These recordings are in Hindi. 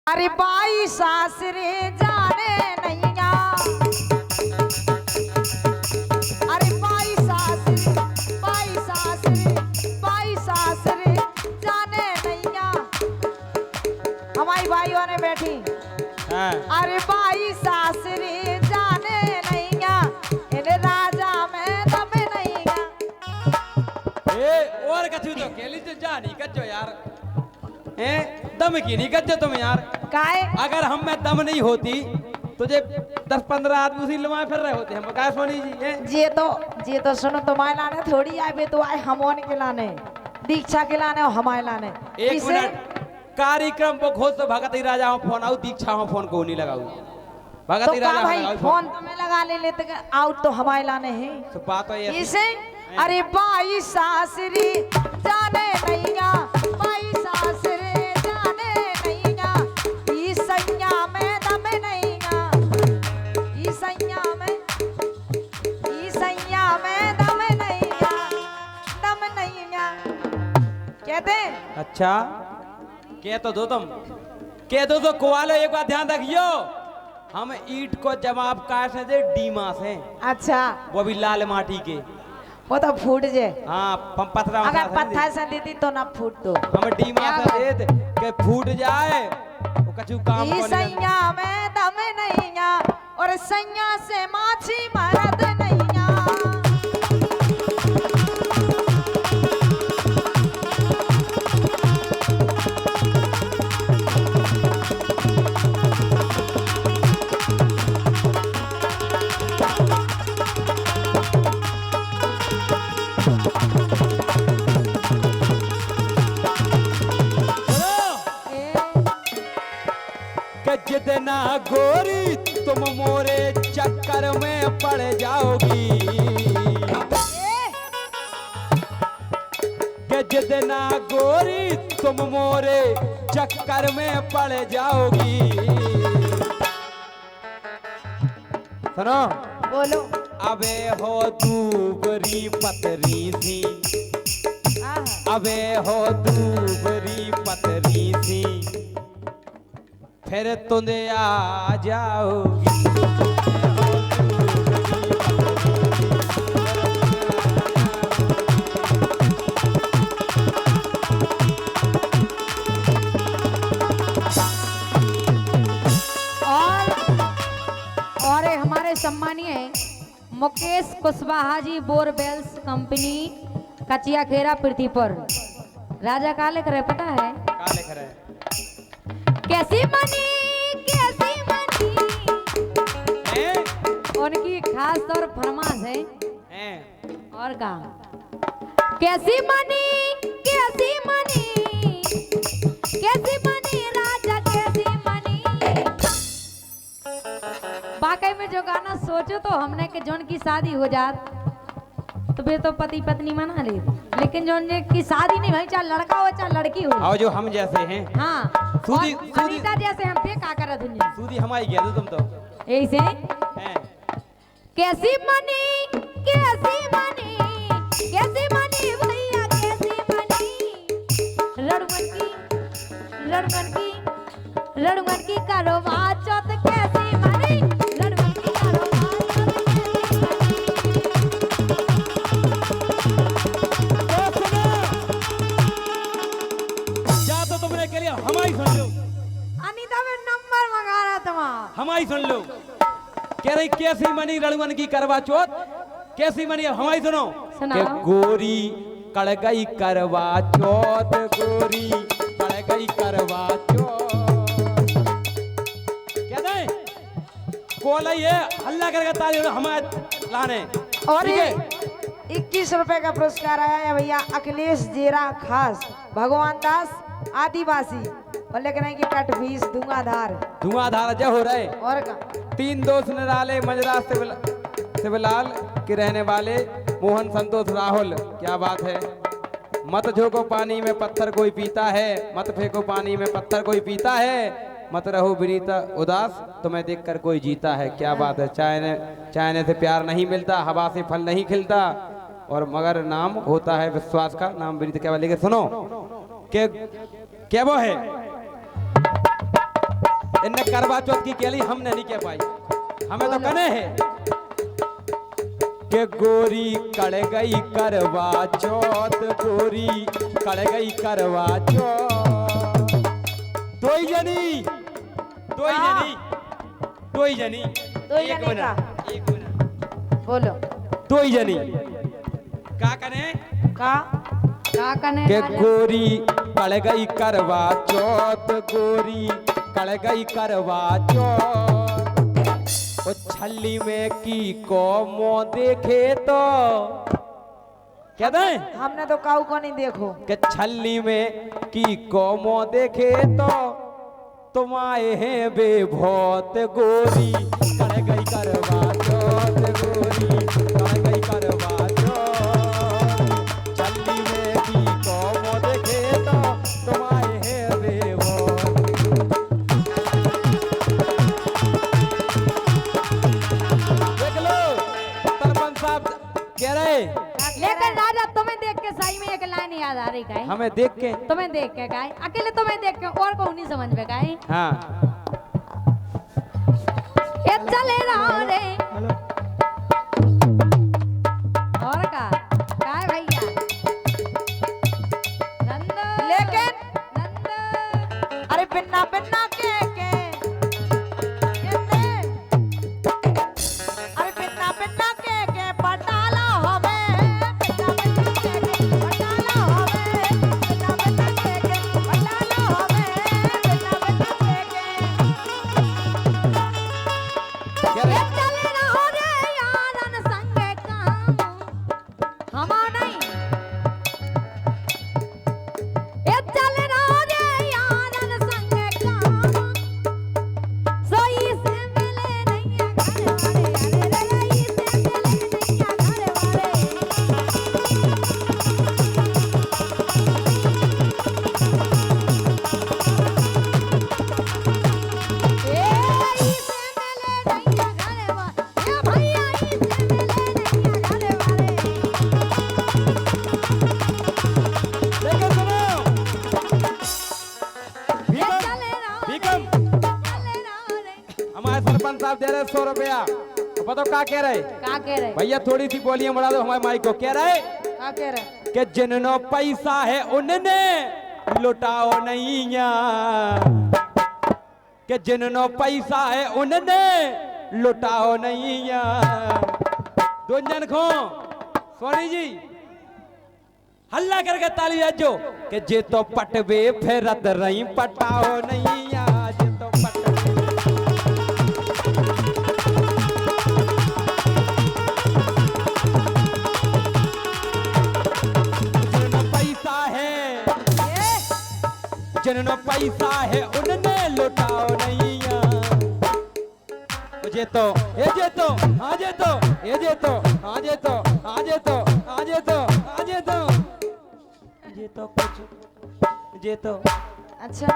अरे बाई सासरे जाने नैया, अरे बाई सासरे जाने नैया। हमारी भाइयों ने बैठी अरे बाई सासरे जाने नैया, इन्हें राजा में दम नैया। और कछु तो केली तो जानी कच्चो यार दम की नहीं कच्चो तुम यार काहे? अगर हम में दम नहीं होती तुझे 10-15 आदमी उसी लमाए फिर रहे होते हम क्या सोनी जी ये तो सुनो, तुम्हारे लाने थोड़ी आए बे, तो आए हमोन के लाने, दीक्षा के लाने और हमारे लाने। एक मिनट कार्यक्रम को खोज तो भगत ही राजा हो फोन आऊ दीक्षा हो फोन को नहीं लगाऊ भगत तो ही राजा भाई फोन तुम्हें लगा लेते आउट तो हमारे लाने हैं। तो बात है इसे अरे बाई सासरी जाने नैया, बाई सासरे जाने नैया, ई सैया में दम नैया, ई सैया में दम नैया, दम नैया कहते। अच्छा कह तो दो तुम कह दो तो कुआलो एक बात ध्यान रखियो हम ईट को जवाब काटने दे डीमा से। अच्छा वो भी लाल माटी के वो तो फूट जाए। हाँ पत्थर अगर पत्थर से देती तो ना फूट दो। हम डीमा से दे के फूट जाए वो कछु काम को सैया में दम नैया और सैया से माछी मरद नैया। जितना गोरी तुम मोरे चक्कर में पड़ जाओगी, कि जितना गोरी तुम मोरे चक्कर में पड़ जाओगी। सुनो बोलो। अबे हो दूबरी पतरी सी, अबे हो दूबरी पतरी सी, फिर तुझे आ जाओगी। और हमारे सम्मानीय मुकेश कुशवाहा जी बोरवेल्स कंपनी कचिया खेरा पृथ्वीपुर राजा का लिख रहे पता है? क्या लिख रहे हैं? कैसी बनी उनकी खास तौर फरमाश है। और कहा कैसी बनी राजा कैसी बनी। वाकई में जो गाना सोचो तो हमने कि जोन की शादी हो जात तो फिर तो पति पत्नी मना ले, लेकिन जो की शादी नहीं भाई, चाहे लड़का हो चाहे लड़की हो, और जो हम जैसे हैं हाँ सूदी अनीता जैसे हम पे का कर दुनिया सूदी हमारी गया तुम तो ऐसे कैसी बनी भैया कैसी बनी लड़ुमन की करो बात कैसी बनी लड़ुमन की करो जा तो तुमने के लिए हमारी सुन लो। अनीता में नंबर मंगा रहा तुम्हारा हमारी सुन लो कह रही कैसी मनी रणवन की करवा चौथ कैसी मनी हमारी सुनो कि गोरी कड़ गई करवा चौथ गोरी कड़ गई करवा चौथ क्या दे कोला ये हल्ला करके ताली हमारे लाने। और 21 रुपए का पुरस्कार आया है भैया अखिलेश जेरा खास भगवान दास आदिवासी बोले कि नहीं कि कट फीस धुआंधार जय हो रहे। और का 3 दोस्त निराले मजरा शिवलाल के रहने वाले मोहन संतोष राहुल क्या बात है। मत झोंको पानी में पत्थर कोई पीता है, मत फेंको पानी में पत्थर कोई पीता है, मत रहो विनीता उदास तुम्हें देखकर कोई जीता है। क्या बात है। चाहने से प्यार नहीं मिलता, हवा से फल नहीं खिलता, और मगर नाम होता है विश्वास का। नाम विनीत क्या लेके सुनो क्या वो है इनने करवा चौथ की केली हमने नहीं कह पाई, हमें तो कने है के गोरी कड़ गई करवा चौथ, गोरी कड़ गई करवा चौथ। दोई जनी एक एक मिनट बोलो दोई जनी का कने का कने के राजा? गोरी कड़ गई करवा चौथ, गोरी कड़ गई करवा चौथ। ओ छल्ली में की को मुंह देखे तो क्या दे हमने तो काऊ को नहीं देखो। के छल्ली में की को मुंह देखे तो तुम आए हैं बेभौत, गोरी कड़ गई करवा चौथ, गोरी कड़ गई करवा चौथ। छल्ली में की को मुंह देखे तो तुम आए हैं बेभौत। देख लो सरपंच साहब कह रहे लेकिन राजा तुम्हें देख के सही में एक लाइन याद आ रही है, हमें देख के तुम्हें देख के गाय अकेले तुम्हें देख के और को नहीं समझ में गाय। हाँ ये चले रहो रे और का काय भैया नंद लेकिन नंद अरे बिन्ना बिन्ना के अरे बिन्ना बिन्ना के पटाला होवे, बिन्ना बिन्ना के पटाला होवे, बिन्ना बिन्ना के पटाला होवे, बिन्ना बिन्ना के ये चले रहो रे यारन संगे काम हमा नहीं। ये चले रहो रे यारन संगे काम सोई से मिले नहीं घर वाले, अरे रई से मिले नहीं घर वाले। लेकिन सुनो भीकम हमारे सरपंच साहब दे रहे 100 रुपया, तो बताओ क्या कह रहे का कह रहे? भैया? थोड़ी सी बोलियां बढ़ा दो हमारे माइक को। कह रहे क्या कह रहे? कि जिन्नो पैसा है उनने लुटाओ नहीं या, कि जिन्नो पैसा है उनने लुटाओ नहीं या। दो जन खो सोनी जी हल्ला करके ताली बजाओ कि जे तो पटवे फेरत रही पटाओ नहीं या, जे तो पटवे। जिन्नो पैसा है, जिन्नो पैसा है उनने लुटाओ नहीं या। जे तो ये जे तो हाँ जे तो ये जे तो हाँ जे तो हाँ जे तो हाँ जे तो हाँ जे तो जे तो कुछ जे तो अच्छा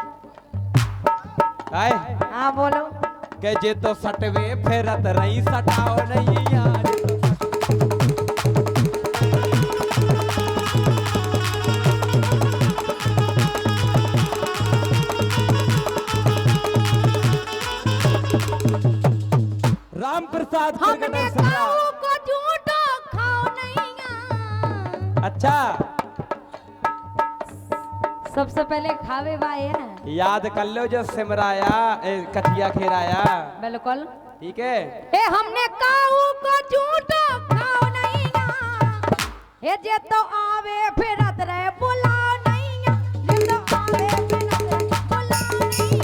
आए हाँ बोलो। के जे तो सटवे फेरत रही सटाओ नहीं यार। राम प्रसाद हमने काऊ को झूठो खाओ नहीं। अच्छा सबसे पहले खावे बाए है याद कर लो जो सिमराया कचिया खेराया, बिल्कुल ठीक है। ए हमने काऊ को झूठो खाओ नहीं ना, ए जे तो आवे फिरत रहे बुलाओ नहीं ना, जे तो आवे फिरत रहे बुलाओ नहीं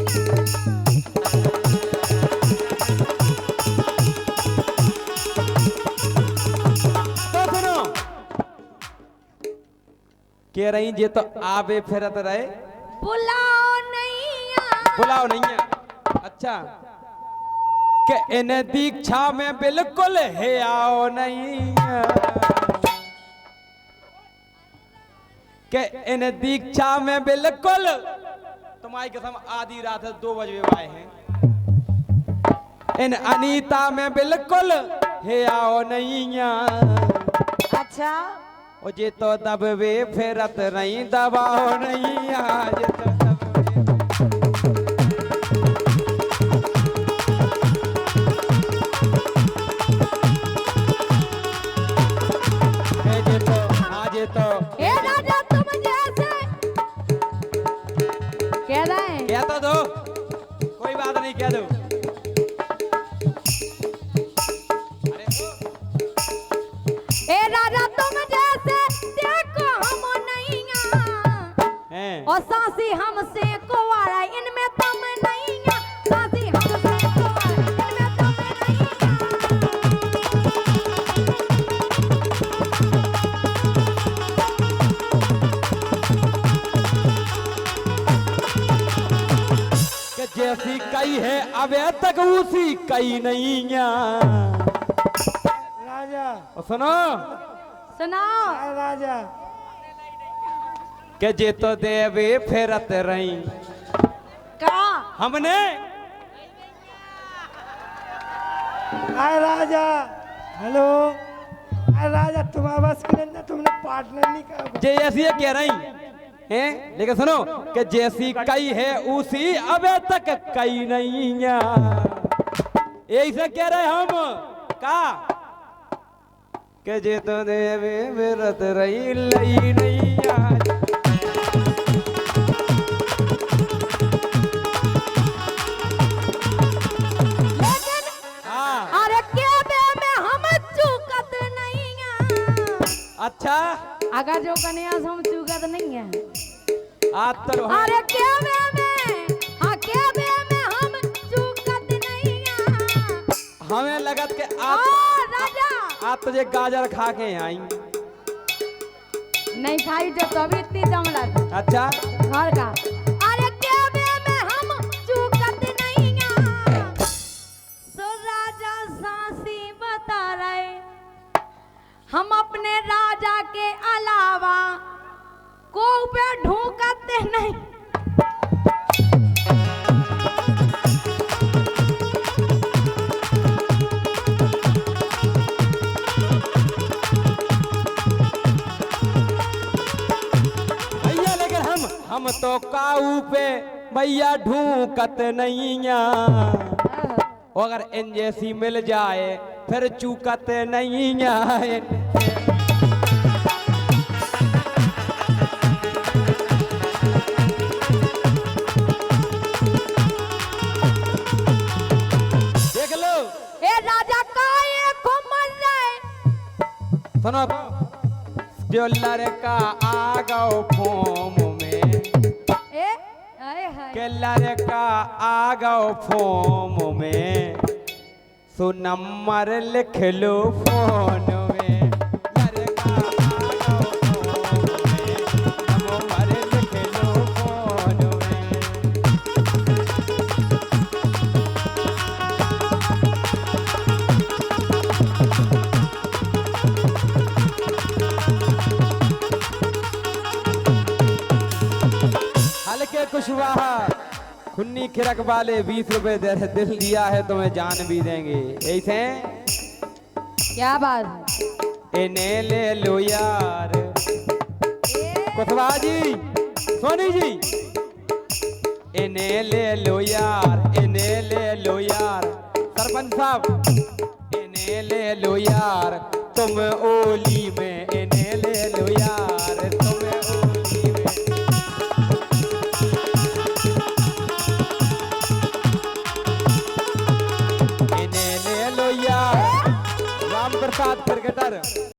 तो सुनो कह रही जे तो आवे फिरत रहे बुलाओ नहीं ना। बुलाओ नहीं है। अच्छा के इन दीक्षा में बिल्कुल है आओ नहीं है। के इन दीक्षा में बिल्कुल तुम्हारी कसम आधी रात 2 बजे आए हैं। इन अनीता में बिल्कुल है आओ नहीं है। अच्छा ओ जे तो दबवे फेरत नहीं दबाओ नहीं आज तो दबवे। दो कोई बात नहीं कह दो। अरे ए राजा तुम जैसे देखो हम नहीं हैं और सासी हमसे कुंवारा इनमें तुम नहीं सासी हमसे कुंवारा इनमें तुम नहीं कि जैसी कई है अब तक उसी कई नहीं है। राजा और सुनो सुनाओ राजा कि जे तो देवे फेरत रही का हमने आए राजा हेलो आए राजा तुम्हारे बस के अंदर तुमने पार्टनर नहीं कहा जे ऐसी है कह रही हैं लेकिन सुनो कि जैसी कई है उसी अब तक कई नहीं है। यही से कह रहे हम का कि जे तो देवे फेरत रही लई नहीं है। लेकिन हाँ अरे क्या बे में हम चूकत नहीं है अच्छा अगर जो कन्या से हम चूकत नहीं है आज तो अरे क्या बे में हाँ क्या बे में हम चूकत नहीं है हमें लगत के ओ राजा आज तुझे गाजर खा के आई। नहीं खाई जो तो अभी इतनी जमला अच्छा घर का अरे क्या बे में हम चूकत नहीं है सो राजा सासी बता रहे हम अपने राजा के अलावा को पे ढूंढते नहीं भैया लेकिन हम तो काऊ पे भैया ढूंकत नहीं है। अगर इन जैसी मिल जाए फिर चूकत नहीं है। देख लो ए राजा का ये घुमर रहे सुनो जो लड़का आ गओ फोम में ए आए हाय के लड़का आ गओ फोम में सो नंबर लिख लो फोन में लड़का आ गओ फोम में नंबर लिख लो फोन में। हल्के कुशवाहा खुन्नी खिरक वाले 20 रुपए दिल दिया है तुम्हें जान भी देंगे। ऐसे क्या बात है इन्हें ले लो यार कुशवाहा जी सोनी जी इन्हें ले लो यार इन्हें ले लो यार सरपंच साहब इन्हें ले लो यार तुम ओली में इन्हें ले लो यार तुम ओली में। इन्हें ले लो यार राम प्रसाद क्रिकेटर